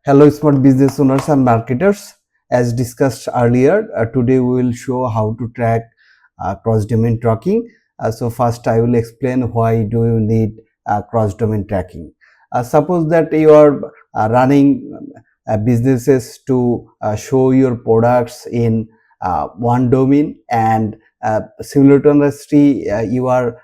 Hello, smart business owners and marketers. As discussed earlier, today we will show how to track cross-domain tracking. So first, I will explain why do you need cross-domain tracking. Suppose that you are running businesses to show your products in one domain, and simultaneously you are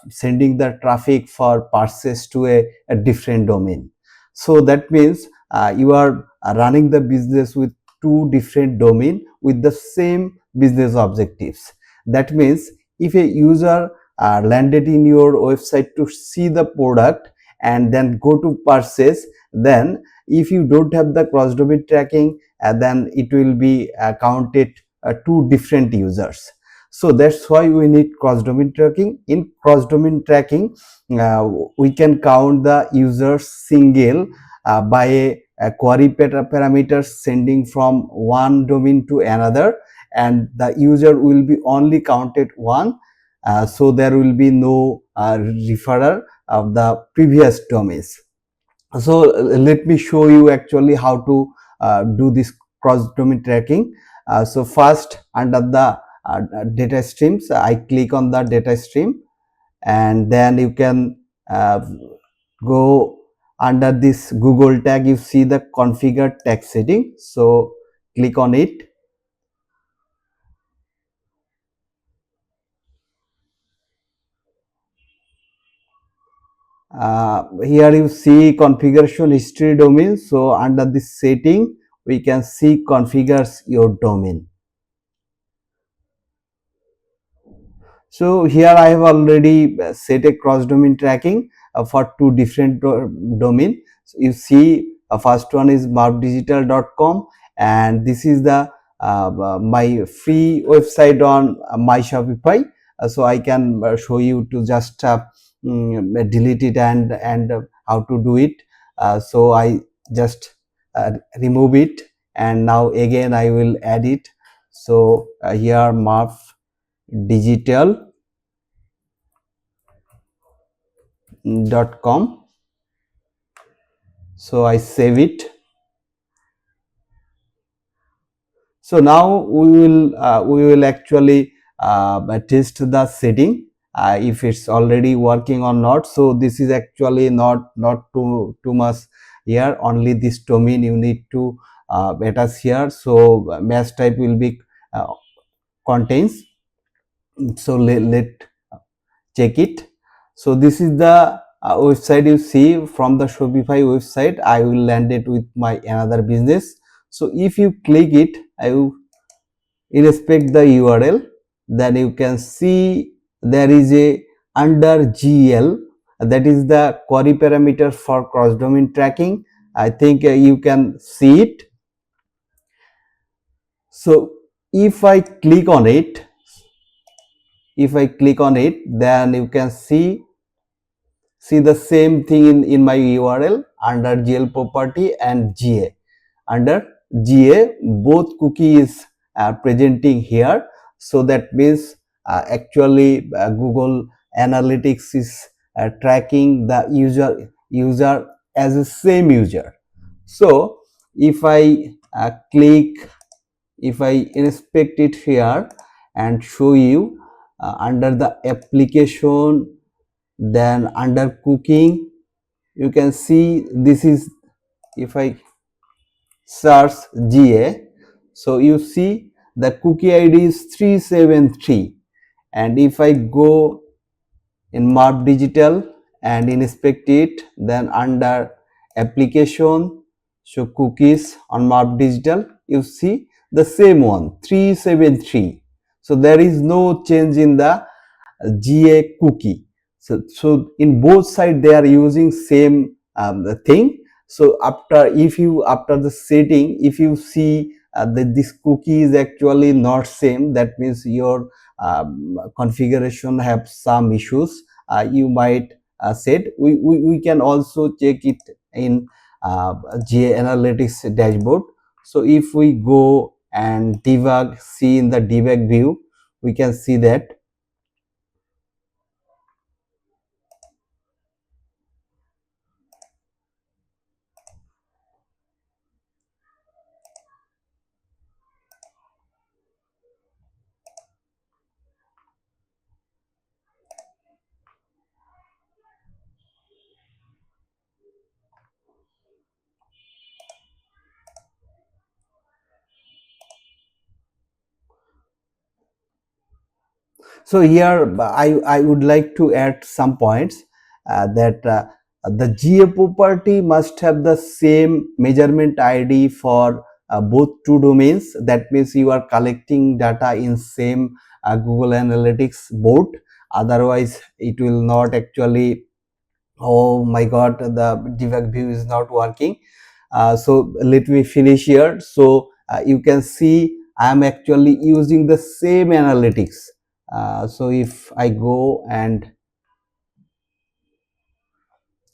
sending the traffic for purchase to a different domain. So that means you are running the business with two different domain with the same business objectives. That means if a user landed in your website to see the product and then go to purchase, then if you don't have the cross domain tracking, then it will be counted two different users. So that's why we need cross domain tracking. In cross domain tracking, we can count the users single by a query parameters sending from one domain to another, and the user will be only counted one. So there will be no referrer of the previous domains. So let me show you actually how to do this cross domain tracking. So first, under the data streams, I click on the data stream, and then you can go under this Google tag. You see the configure tag setting, so click on it. Here you see configuration history domain. So under this setting, we can see configures your domain. So here I have already set a cross domain tracking for two different domain. So you see, first one is markdigital.com, and this is the my free website on my Shopify. So I can show you to just delete it and how to do it. So I just remove it, and now again I will add it. So here markdigital.com. So I save it. So now we will actually test the setting if it's already working or not. So this is actually not too much here. Only this domain you need to attach here. So match type will be contains. So let check it. So this is the website you see from the Shopify website. I will land it with my another business. So if you click it, I will inspect the URL, then you can see there is a under GL, that is the query parameter for cross domain tracking. I think you can see it. So if I click on it, then you can see the same thing in my URL under GL property and GA. Under GA, both cookies are presenting here. So that means actually Google Analytics is tracking the user as the same user. So if I if I inspect it here and show you under the application, then under cooking, you can see this is, if I search GA, so you see the cookie ID is 373, and if I go in Mark Digital and inspect it, then under application, so cookies on Mark Digital, you see the same one, 373. So there is no change in the GA cookie. So in both sides they are using same thing. So after the setting, if you see that this cookie is actually not same, that means your configuration have some issues. You might said we can also check it in GA Analytics dashboard. So if we go and debug, see in the debug view, we can see that So here I would like to add some points that the GA property must have the same measurement ID for both two domains. That means you are collecting data in same Google Analytics board. Otherwise, it will not actually. Oh my God, the debug view is not working. So let me finish here. So you can see I am actually using the same analytics. So if I go and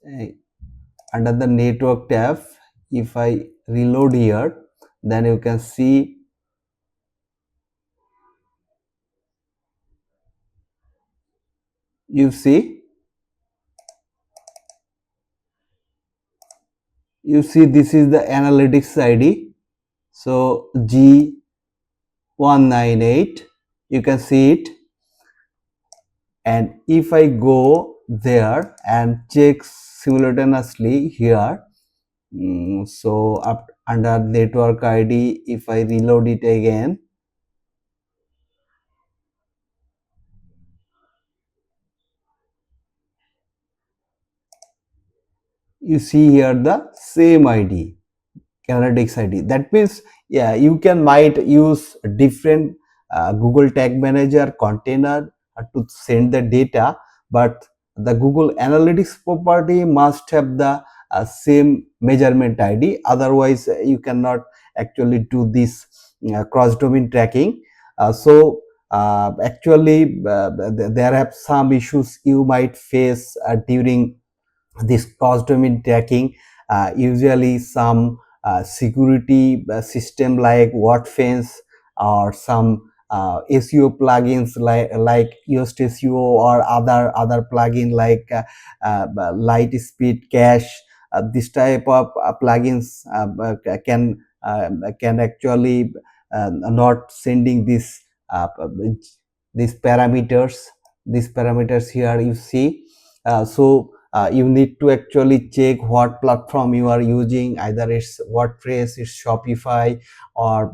uh, under the network tab, if I reload here, then you can see, you see this is the analytics ID. So G198, you can see it. And if I go there and check simultaneously here, so up under network ID, if I reload it again, you see here the same ID, analytics ID. That means, yeah, you can might use different Google Tag Manager container to send the data, but the Google Analytics property must have the same measurement ID. Otherwise, you cannot actually do this cross-domain tracking. Actually, there are some issues you might face during this cross domain tracking. Usually some security system like WordPress or some SEO plugins like Yoast SEO or other plugin like light speed cache. This type of plugins can actually not sending these parameters. These parameters here you see. You need to actually check what platform you are using. Either it's WordPress, it's Shopify, or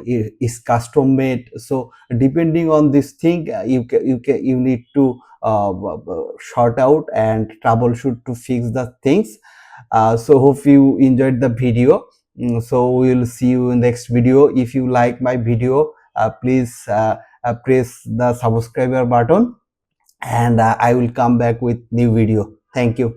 is custom made. So depending on this thing, you need to sort out and troubleshoot to fix the things. So hope you enjoyed the video. So we will see you in the next video. If you like my video, please press the subscriber button, and I will come back with new video. Thank you.